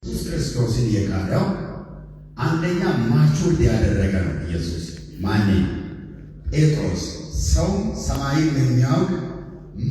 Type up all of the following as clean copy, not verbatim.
ኢየሱስ ክርስቶስን የካደው አንደኛ ማቹር ያደረገ ነው። ኢየሱስ ማን? ጴጥሮስ ሰው ሰማይን የሚያውቅ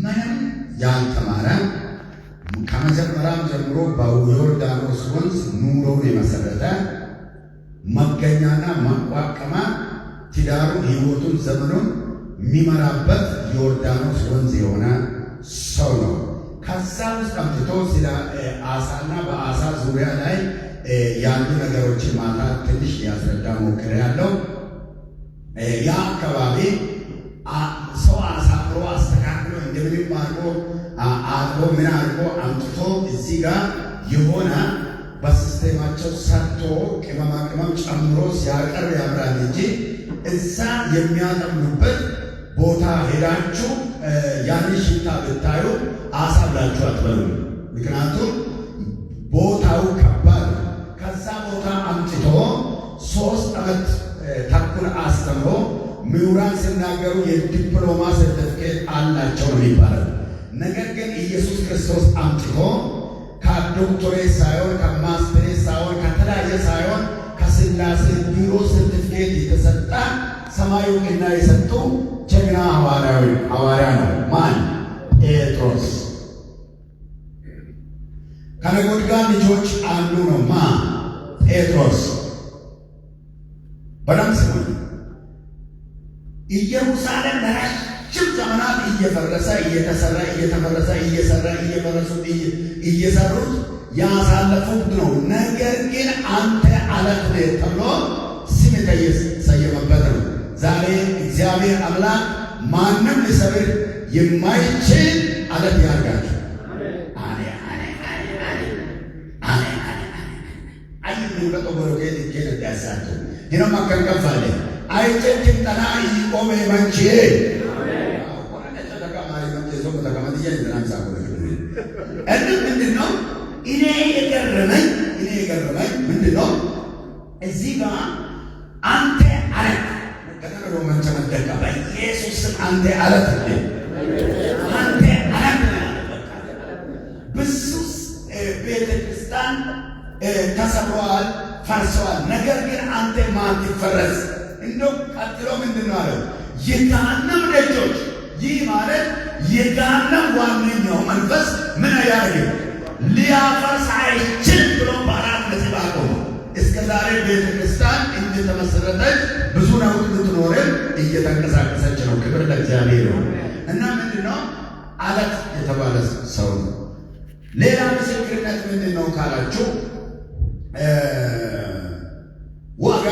ምንም ያልተማረ ከመጀመሪያም ጀምሮ በዮርዳኖስ ወንዝ ኑሮውን የመሰረተ መገኛና መቋቀማ ትዳሩን ሕይወቱን ዘመኑን የሚመራበት ዮርዳኖስ ወንዝ የሆነ ሰው ነው። ከዛ ውስጥ አምጥቶ ስለ አሳና በአሳ ዙሪያ ላይ ያሉ ነገሮችን ማታ ትንሽ ያስረዳ ሞክሬያለሁ። ያ አካባቢ ሰው አሳምሮ አስተካክሎ እንደምንም አድርጎ ምን አድርጎ አምጥቶ እዚህ ጋር የሆነ በሲስቴማቸው ሰርቶ ቅመማ ቅመም ጨምሮ ሲያቀርብ ያምራል እንጂ እዛ የሚያጠምዱበት ቦታ ሄዳችሁ ያንን ሽታ ብታዩ አሳ ብላችሁ አትበሉ። ምክንያቱም ቦታው ከባድ ነው። ከዛ ቦታ አምጥቶ 3 ዓመት ተኩል አስተምሮ ምሁራን ሲናገሩ የዲፕሎማ ሰርተፊኬት አላቸው ነው የሚባለው። ነገር ግን ኢየሱስ ክርስቶስ አምጥቶ ከዶክተሬት ሳይሆን ከማስተሬት ሳይሆን ከተለያየ ሳይሆን ከስላሴ ቢሮ ሰርተፊኬት የተሰጠ ሰማዩ እና የሰጡ ጀግና ሐዋርያ ነው። ማን? ጴጥሮስ። ከነጎድጓድ ልጆች አንዱ ነው። ማን? ጴጥሮስ። በደም ስሙኝ። ኢየሩሳሌም ለረጅም ዘመናት እየፈረሰ እየተሰራ እየተፈረሰ እየሰሩት ያሳለፉት ነው። ነገር ግን አንተ አለት ነህ ተብሎ ስም የተሰየመበት ነው። ዛሬ እግዚአብሔር አምላክ ማንም ሊሰብር የማይችል አለት ያርጋችሁ። ይኖማከንከፋለ አይጨክም ጠና ይቆሜ መንቼ ምንድን ነው እኔ የገረመኝ ምንድን ነው እዚህ ጋር አንተ አለት ከተነሮ መንቸመደቃ በኢየሱስ ስም አንተ አለት አንተ አለት ብዙ ቤተ ክርስቲያን ተሰብረዋል፣ ፈርሰዋል። ነገር ግን አንተ ማትፈረስ እንደው ቀጥሎ ምንድን ነው አለው? የገሃነም ደጆች። ይህ ማለት የገሃነም ዋነኛው መንፈስ ምን ያደርግ ሊያፈርስ አይችልም ብሎ በአራት ነጥብ አቆመ። እስከ ዛሬ ቤተ ክርስቲያን እንደተመሰረተች ብዙ ነው ብትኖርም እየተንቀሳቀሰች ነው። ክብር ለእግዚአብሔር ነው። እና ምንድን ነው አለት የተባለ ሰው ነው። ሌላ ምስክርነት ምንድን ነው ካላችሁ ዋጋ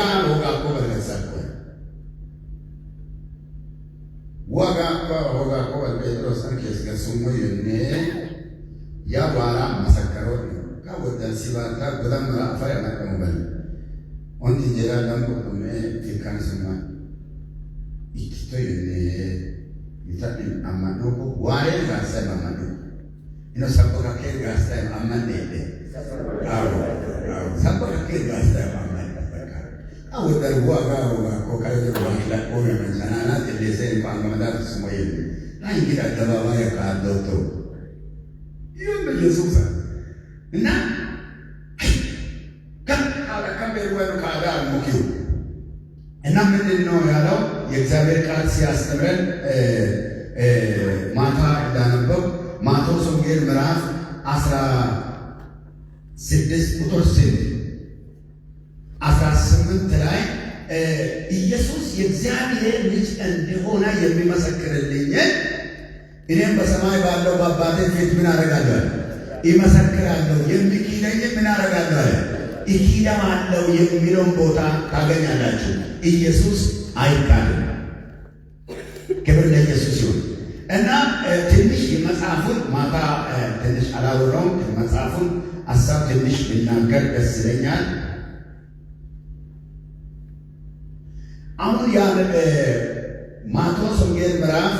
እኮ በለሰቀ ዋጋ እኮ በጴጥሮስ አንከስ ገሱሞ የኔ ያ ባላ መሰከረው ካወደ ሲባታ በደምራ አፈር ያነቀሙ በል ወንድ ጀራ ደምቆ ይካንስማ ይክቶ የኔ ይታዲ አማዶ ዋሬ ጋሰ ማማዶ ino sabbo che gasta ammanne sabbo che gasta ammanne awdar waga ko kale ko la ko me sanana te se pa ngamada sumoye na ingida dababa ya ka dotto io me Jesus na kan ala kan be ወሩ ካዳ ሙኪው እና ምንድን ነው ያለው የእግዚአብሔር ቃል ሲያስተምረን ማታ እንዳነበው ማቴዎስ ወንጌል ምዕራፍ 16 ቁጥር 18 ላይ ኢየሱስ የእግዚአብሔር ልጅ እንደሆነ የሚመሰክርልኝ እኔም በሰማይ ባለው በአባቴ ፊት ምን አደርጋለሁ? ይመሰክራለሁ። የሚክደኝ ምን አደርጋለሁ? እክደዋለሁ የሚለውን ቦታ ታገኛላችሁ። ኢየሱስ አይካድም። ክብር ለኢየሱስ ይሁን። እና ትንሽ የመጽሐፉን ማታ ትንሽ አላወራውም። የመጽሐፉን ሀሳብ ትንሽ ብናገር ደስ ይለኛል። አሁን ያን ማቴዎስ ወንጌል ምዕራፍ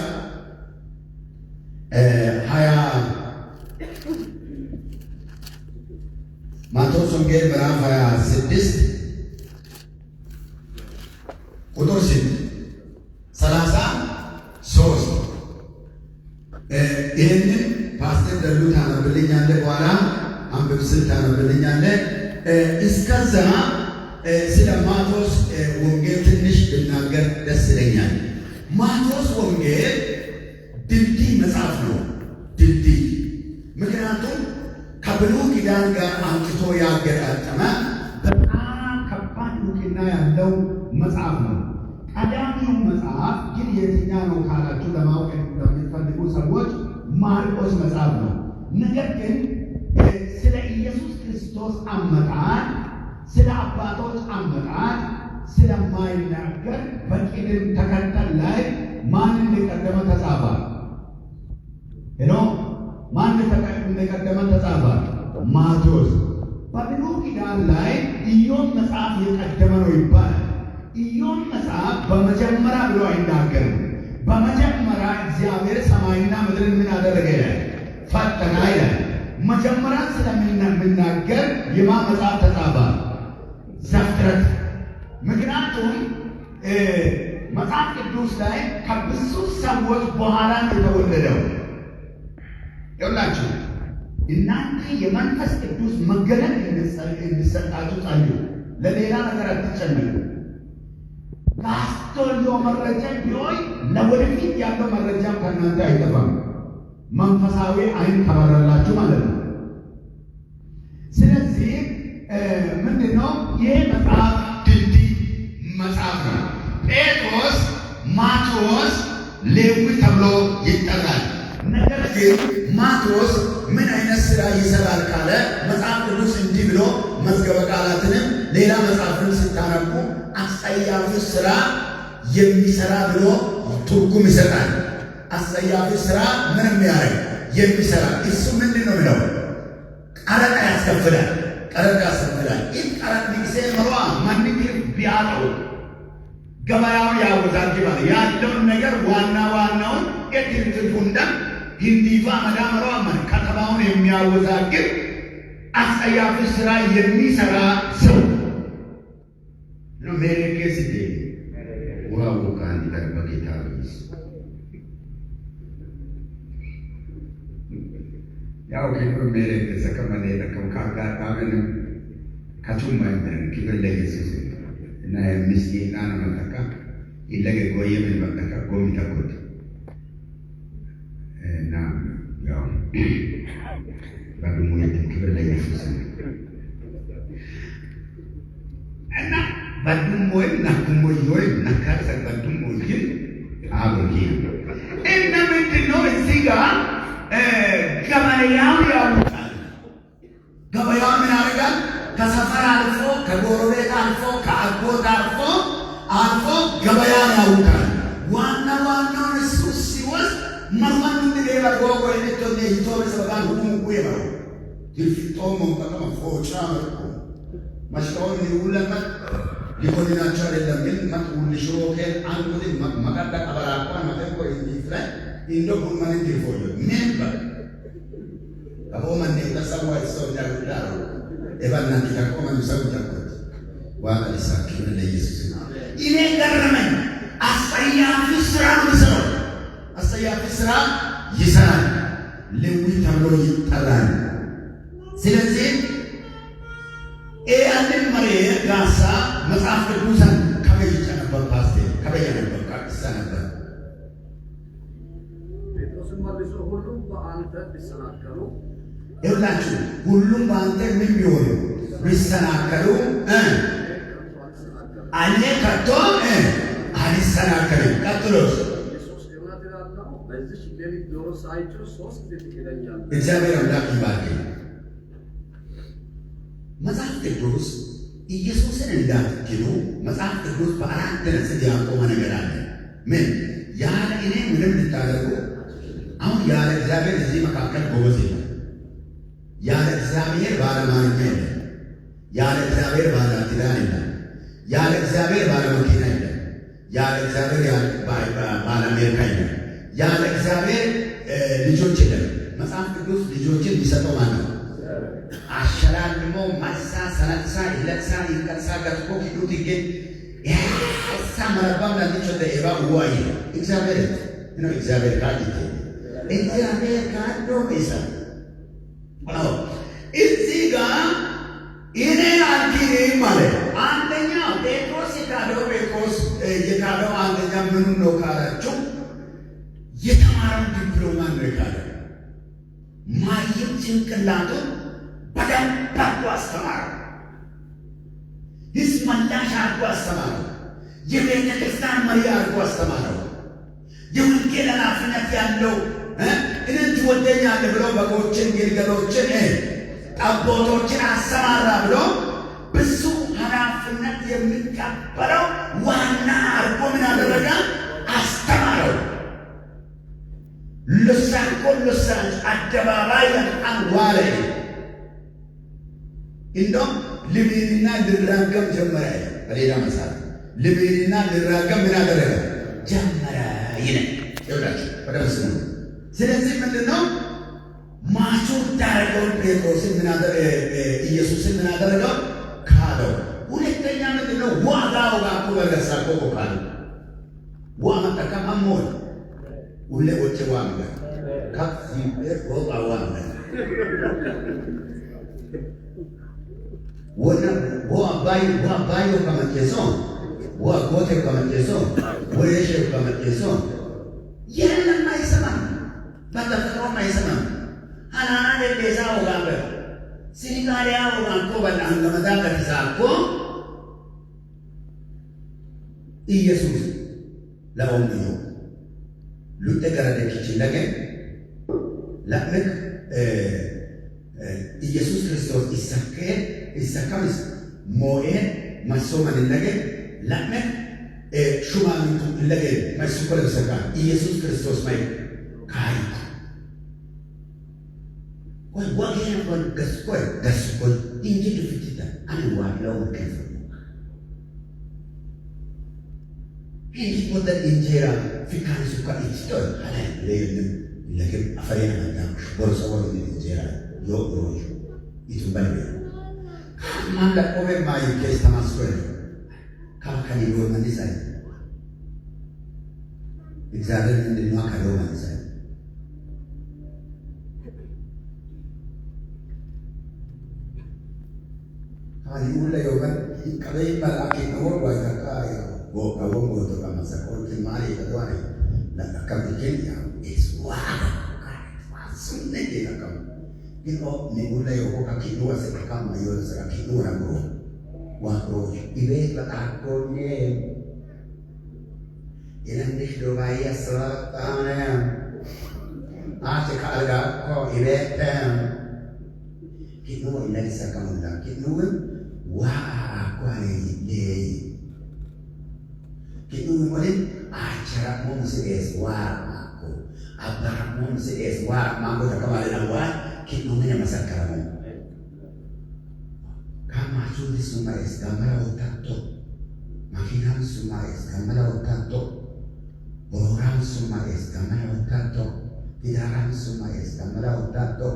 26 ቁጥር 33 ይህንን ፓስተር ደሉ ታነብልኛለህ፣ በኋላ አንብብ ስል ታነብልኛለህ። እንጸልያለን። እስከዛ ስለ ማቴዎስ ወንጌል ትንሽ ብናገር ደስ ይለኛል። ማቴዎስ ወንጌል ድልድይ መጽሐፍ ነው። ድልድይ ምክንያቱም ከብሉይ ኪዳን ጋር አምጥቶ ያገጣጠመ በጣም ከባድ እውቅና ያለው መጽሐፍ ነው። ቀዳሚው መጽሐፍ ግን የትኛው ነው ካላችሁ ለማወቅ ለምትፈልጉ ሰዎች ማርቆስ መጽሐፍ ነው። ነገር ግን ስለ ኢየሱስ ክርስቶስ አመጣጥ፣ ስለ አባቶች አመጣጥ ስለማይናገር በቅደም ተከተል ላይ ማን እንደቀደመ ተጻፈ? ማን እንደቀደመ ተጻፈ? ማቴዎስ። በብሉይ ኪዳን ላይ ኢዮብ መጽሐፍ የቀደመ ነው ይባላል። ኢዮብ መጽሐፍ በመጀመሪያ ብሎ አይናገርም። በመጀመሪያ እግዚአብሔር ሰማይና ምድርን ምን አደረገ ይላል? ፈጠረ ይላል። መጀመሪያ ስለምናገር የማን መጽሐፍ ተጻፈ? ዘፍጥረት። ምክንያቱም መጽሐፍ ቅዱስ ላይ ከብዙ ሰዎች በኋላ የተወለደው ይኸውላችሁ፣ እናንተ የመንፈስ ቅዱስ መገለጥ እንዲሰጣችሁ ጸልዩ፣ ለሌላ ነገር አትጨነቁ። ካስቶሎ መረጃ ቢሆን ለወደፊት ያለው መረጃ ከእናንተ አይጠፋም። መንፈሳዊ አይን ከበራላችሁ ማለት ነው። ስለዚህ ምንድነው ይሄ መጽሐፍ? ድልድይ መጽሐፍ ነው። ጴጥሮስ፣ ማቴዎስ፣ ሌዊ ተብሎ ይጠራል። ነገር ግን ማቴዎስ ምን አይነት ስራ ይሰራል ካለ መጽሐፍ ቅዱስ እንዲህ ብሎ መዝገበ ቃላትንም ሌላ መጽሐፍን ስታነቡ አስጸያፊ ስራ የሚሰራ ብሎ ትርጉም ይሰጣል። አስጸያፊ ስራ ምንም ያደርግ የሚሰራ እሱ ምንድን ነው ብለው ቀረጥ ያስከፍላል። ቀረጥ ያስከፍላል። ይህ ቀረጥ ጊዜ መሯ ማንግ ቢያጠው ገበያውን ያወዛግባል። ያለውን ነገር ዋናውን የትርትፉንዳ ሂንዲፋ መዳመሯ ከተማውን የሚያወዛግብ አስጸያፊ ስራ የሚሰራ ሰው ነው። ሜሬኬስ ዴ ዋው ካን ተርበጌታ ያው ከብሩ ሜሬኬስ ከመኔ ለከም ካጋጣምን ከቱማ እንትን ክብር ለኢየሱስ እና ምስኪና ነው መተካ ይለገ ጎየምን መተካ ጎሚታኮት እና ያው ባዱሙ የትን ክብር ለኢየሱስ እና ባዱሙ ናኩሞ ይሆይ ናካር ሰባዱሙ ይል አብቂ እና ምንድነው እዚህ ጋር ገበያው ያውቃል። ገበያው ምን ያደርጋል? ከሰፈር አልፎ ከጎረቤት አልፎ ከአጎት አልፎ ገበያን ያውቃል። ዋናውን እሱ ሲወስድ መርማን እንደሌላ ጎጎ የነቶኔ ይቶበስ በጋን ሁሉ ነው ይፍቶ መንቀጠም ፎቻ መርቆ ማሽታውን ይውለማ ሊኮሊናቸው አይደለም ግን ማጥውል ሽሮከን አንዱን መቀዳ አበራቋ ማተቆ ይፍላይ ኢንዶ ቡማን እንዲፎዩ ሜምባ አቦማን ተሰዋ ሰው ዳሩ ኤባና ተቆመን ሰው ዳሩት ዋአሊሳ ክብር ለኢየሱስ ነው። ይሄ ገረመኝ። አስጸያፊ ስራ ነው። አስጸያፊ ስራ ይሰራል። ሌዊ ተብሎ ይጠራል። ስለዚህ አንድን መሬት ጋሳ መጽሐፍ ቅዱስን ከበይጨ ነበር ፓስቴ ከበየ ነበር ቃቅሳ ነበር ጴጥሮስም መልሶ ሁሉም በአንተ ቢሰናከሉ ይኸውላችሁ ሁሉም በአንተ ምን ቢሆኑ ቢሰናከሉ እኔ ከቶ አልሰናከልም። ቀጥሎስ እግዚአብሔር አምላክ ይባርክ። መጽሐፍ ቅዱስ ኢየሱስን እንዳትክዱ መጽሐፍ ቅዱስ በአራት ነጥብ ያቆመ ነገር አለ። ምን ያለ እኔ ምንም ልታደርጉ አሁን ያለ እግዚአብሔር እዚህ መካከል ጎበዝ የለም። ያለ እግዚአብሔር ባለማንኛ የለም። ያለ እግዚአብሔር ባለትዳር የለም። ያለ እግዚአብሔር ባለመኪና የለም። ያለ እግዚአብሔር ባለአሜሪካ የለም። ያለ እግዚአብሔር ልጆች የለም። መጽሐፍ ቅዱስ ልጆችን ሊሰጠው ማለት ነው። አሸላልሞ ማሳ ሰላሳ ይለቅሳ ይቀርሳ ገጥቆ ኪዱት ይገኝ ያሳ መረባም ለንቾደ ኤባ ዋይ እግዚአብሔር ነው። እግዚአብሔር ካዲ እግዚአብሔር ካዶ ይሳ እዚህ ጋር እኔ አልክድም ማለት አንደኛ ጴጥሮስ የካደው አንደኛ ምኑ ነው ካላችሁ የተማረው ዲፕሎማ ነው ካለ ማየም ጭንቅላቱን በደንብ አድርጎ አስተማረው። ሕዝብ መላሽ አድርጎ አስተማረው። የቤተ ክርስቲያን መሪ አድርጎ አስተማረው። የወንጌል ኃላፊነት ያለው እኔን ትወደኛለህ ብሎ በጎችን፣ ግልገሎችን፣ ጠቦቶችን አሰማራ ብሎ ብዙ ኃላፊነት የሚቀበለው ዋና አድርጎ ምን አደረገ? አስተማረው። ልሳን አደባባይ በጣም ዋለ። እንደውም ልቤንና ልራገም ጀመረ። በሌላ መጽሐፍ ልቤንና ልራገም ምን አደረገ? ጀመረ ይላል። ይኸውላችሁ ወደ ምስሉ። ስለዚህ ምንድነው ማቹር ዳረገውን ጴጥሮስን ኢየሱስን ምን አደረገው? ካለው። ሁለተኛ ምንድነው ዋጋው ጋር በለሳ ኮኮካል ዋመጠቀም አሞል ሁሌ ወጭ ዋጋ ካፍም ወጣ ዋጋ ዋባዩ ከመጨሶ ዋጎቴ ከመጨሶ ወሬሽ ከመጨሶ የለም አይሰማም። በተፈጥሮም አይሰማም። አናና ለቤዛ ወጋበ ሲኒጋሪያ ወጋንኮ በላን ለመዳ ከተሳኮ ኢየሱስ ለኦምዮ ሉጤ ገረደች ለገ ለምክ ኢየሱስ ክርስቶስ ይሰከምስ ሞኤን ማሶማን ለገ ለምክ ሹማምንቱ ለገ ማሱኮ ለሰካ ኢየሱስ ክርስቶስ ማይ ካይ ወገን ወን ገስኮይ እንጂ ድፍትታ አንዋለው ከፍ እንጂ ወደ እንጀራ ፊካን ሱካ ይስቶል አለ ለየለም ለከም አፈሪና ማዳም ቦርሳው እንጀራ ዮሮሽ ይቱባል ማን ለቆመ ማይ ከስታ ማስኮይ ካካኒ ነው መንሳይ እግዚአብሔር እንደማ ካለው መንሳይ አሁን ላይ ወገን ከበይ ባላኪ ነው ወይታካ Bawang boto kama sa konti mali kadwane na kakamigin niya is wow sunne kita kam ino ni ulay ko kakinuwa sa kakama yon sa kakinuwa mo wako ibe patako niya ilang nisdo baya sa tanam ate kaalga ko ibe tem kinuwa ilay sa kamunda kinuwa wow ko ay Kita mulai acara mengsedes warmaku, abah mengsedes warmaku tak kembali awal, kita punya masa kamu. Kamu curi semua es gambar otakto, makinan semua es gambar otakto, orang semua es gambar otakto, tidaran semua es gambar otakto.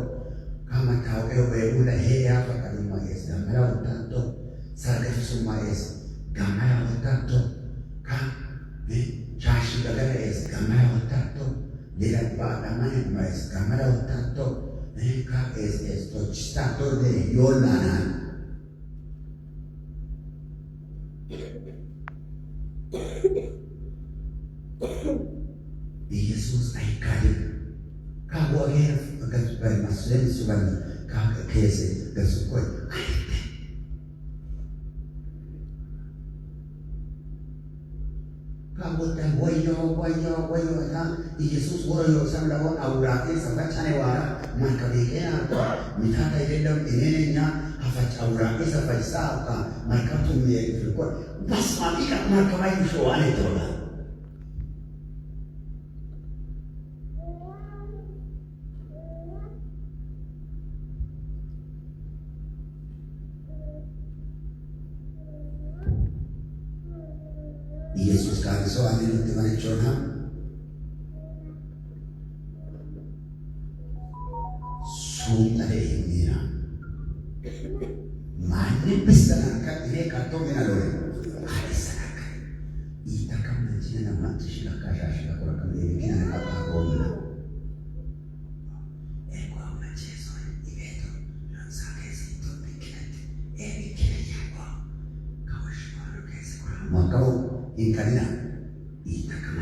Kamu tahu udah heya apa lima es gambar otakto, saraf semua es gambar otakto. Shashi dagara es kamera otato, dilat pa naman mas kamera otato, ka es esto chistato de yolanan. Yesus ay kalim, kawo agad agad pa maslen suban ka kese gasukoy. Kabutan wayo na Yesus wayo sang lawan aurate sampai chanewara makabike apa mitata idem inenya afach aurate sampai saka makatumye filko bas mati ka makamai showane tola Yesus kan soal ini teman cona sunnah ini na mana bisa angkat ini kartu menalur harus angkat ita kamu nanti nama sila kurang kamu ini kena apa kona gua macam so ini itu yang sakit itu pikiran mwaka huu hii kanisa itakaa